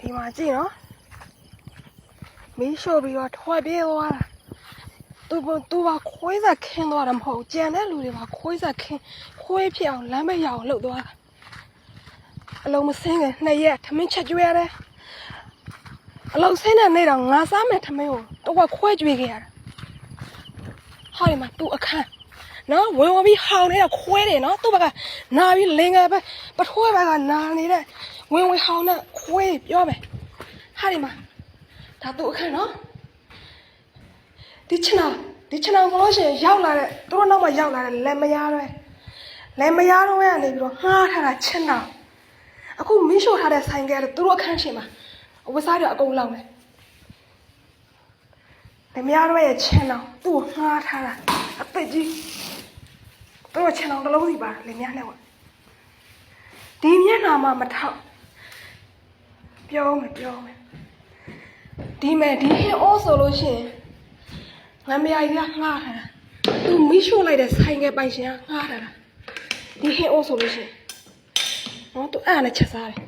ဒီမှာကြည့်နော်မီးရှို့ပြီးတော့ထွက်ပြေးသွားတာသူကခွေးစားခင်းသွားတာမဟုတ်ကြံတဲ့လူတွေကခွေးစားခင်းခွေးဖြစ်အောင်လမ်းမရအောင်လှုပ်သွားတာအလုံးမစင်းခင်2ရက်ထမင်းချက်ကျွေးရတယ်အလုံးစင်းတဲ့နေ့တော့ငါစားမယ်ထမင်းကိုတော့ခွဲကျွေးခဲ့ရတာဟာဒီမှာသူ့အခန်းနော်ဝင်ပြီးဟောင်းနေတဲ့ခွဲတယ်နော်သူ့ဘက်ကနာပြီးလင်ငယ်ပဲပထွေးဘက်ကနာနေတဲ့ဝင်ဟောင်းတဲ့ခွဲပြောမယ်ဟာဒီမှာဒါသူ့အခန်းနော်ဒီချနာဆိုလို့ရှိရင်ရောက်လာတဲ့သူတို့နောက်မှာရောက်လာတဲ့လက်မယားတွေကနေပြီးတော့ငှားထားတာချနာအခုမင်းရှို့ထားတဲ့ဆိုင်ကဲသူတို့အခန်းရှင်မှာအဝတ်စားတွေအကုန်လောက်နေလက်မယားတွေရဲ့ချနာသူ့ကိုငှားထားတာအသက်ကြီးသူတို့ချနာတစ်လုံးစီပါလက်မယားနဲ့ကဒီမျက်နှာမှာမထောက်ပြောမယ်ဒီဟင်းအိုးဆိုလို့ရှိရင်ငါမယားကြီးကငှားထားတာသူမီးရှို့လိုက်တဲ့ဆိုင်ကပိုင်ရှင်ကငှားထားတာဒီဟင်းအိုးဆိုလို့ရှိရင်နော်သူအဲ့ဒါနဲ့ချက်စားတယ်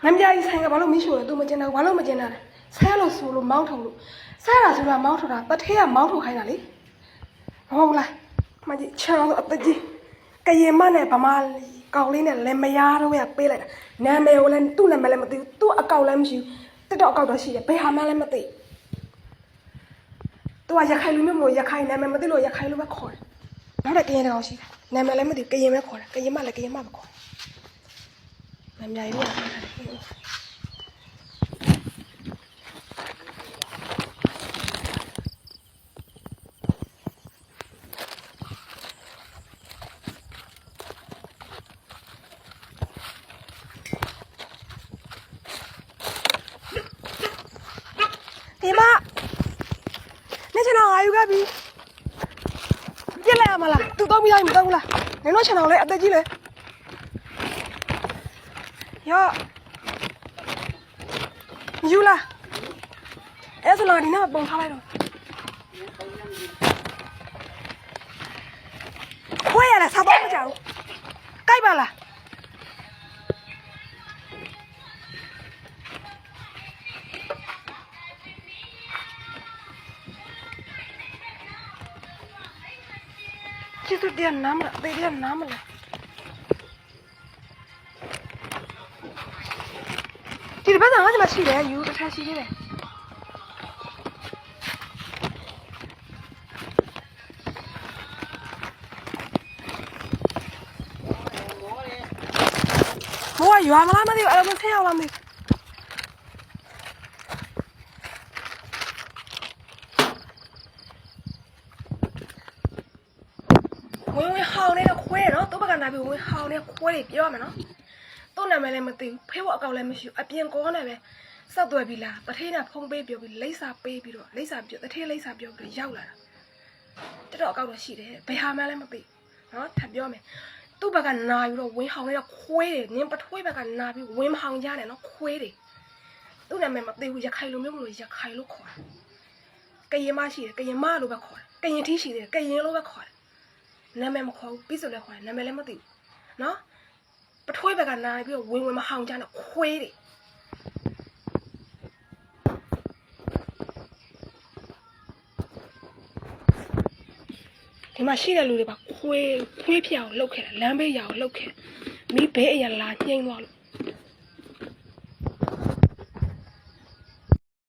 ငါမယားကြီးဆိုင်ကဘာလို့မီးရှို့လဲသူမကျင်တာဘာလို့မကျင်တာလဲဆဲလို့ဆိုလို့မောင်းထုတ်လို့ဆဲတာဆိုတာမောင်းထုတ်တာပထေးကမောင်းထုတ်ခိုင်းတာလေဟုတ်လားမကြီးချောင်းအပကြီးကရင်မနဲ့ဗမာကောင်လေးနဲ့လည်းမယားတော့ရပေးလိုက်တာနာမည်ကိုလည်းသူ့နာမည်လည်းမသိဘူးသူ့အကောက်လည်းမရှိဘူးတက်တော့အကောက်တော့ရှိတယ်ဘယ်ဟာမှလည်းမသိသူကရခိုင်လူမျိုးမလို့ရခိုင်နာမည်မသိလို့ရခိုင်လူပဲခေါ်တယ်နောက်တဲ့ကရင်ကောင်ရှိတယ်နာမည်လည်းမသိကရင်ပဲခေါ်တယ်ကရင်မလည်းကရင်မပဲခေါ်တယ်နာမည်ကြီးကဒီမနေချင်တော့ငါယူခဲ့ပြီပြစ်လိုက်ရမလားသူတော့ပြီးတိုင်းမတော့ဘူးလားနင်တို့ချင်တော့လေအသက်ကြီးလေရောယူလားအဲ့ဆိုတော့ဒီနောက်ပုံထားလိုက်တော့ခွဲရလားစားတော့မကြောက်ကြိုက်ပါလားကျတဲ့နာမလားတဲ့နာမလားဒီဘက်ကငါ့မှာရှိတယ်ယူတစ်ထပ်ရှိသေးတယ်မိုးရွာမလားမသိဘူးအဲ့လိုဆင်းအောင်လားမသိဝင်ဟောင်းနေတဲ့ခွဲနော်သူ့ဘက်ကနာပြီးဝင်ဟောင်းနေတဲ့ခွဲတွေပြောရမယ်နော်သူ့နာမည်လည်းမသိဘူးဖေးဝအကောက်လည်းမရှိဘူးအပြင်ကောနဲ့ပဲစောက်သွဲပြီးလားတထေးနဲ့ဖုံးပေးပြောပြီးလိမ့်စာပေးပြီးတော့လိမ့်စာပြောတထေးလိမ့်စာပြောပြီးတော့ရောက်လာတာတော်တော်အကောက်တော့ရှိတယ်ဘယ်ဟာမှလည်းမသိဘူးနော်ထပ်ပြောမယ်သူ့ဘက်ကနာယူတော့ဝင်ဟောင်းနေတဲ့ခွဲတွေနင်းပထွေးဘက်ကနာပြီးဝင်မဟောင်းကြနဲ့နော်ခွဲတွေသူ့နာမည်မသိဘူးရခိုင်လိုမျိုးမလို့ရခိုင်လို့ခေါ်တာကရင်မရှိတယ်ကရင်မလို့ပဲခေါ်တယ်ကရင်ထီးရှိတယ်ကရင်လို့ပဲခေါ်တယ်နာမည်မခေါ်ဘူးပြီးဆိုလည်းခေါ်တယ်နာမည်လည်းမသိဘူးနော်ပထွေးဘက်ကနာပြီးတော့ဝင်မဟောင်းကြနဲ့ခွေးတွေဒီမှာရှိတဲ့လူတွေပါခွေးဖြစ်အောင်လှုပ်ခဲ့တာလမ်းဘေးရအောင်လှုပ်ခဲ့မီးဘေးအရာလာညှိမ့်သွားလို့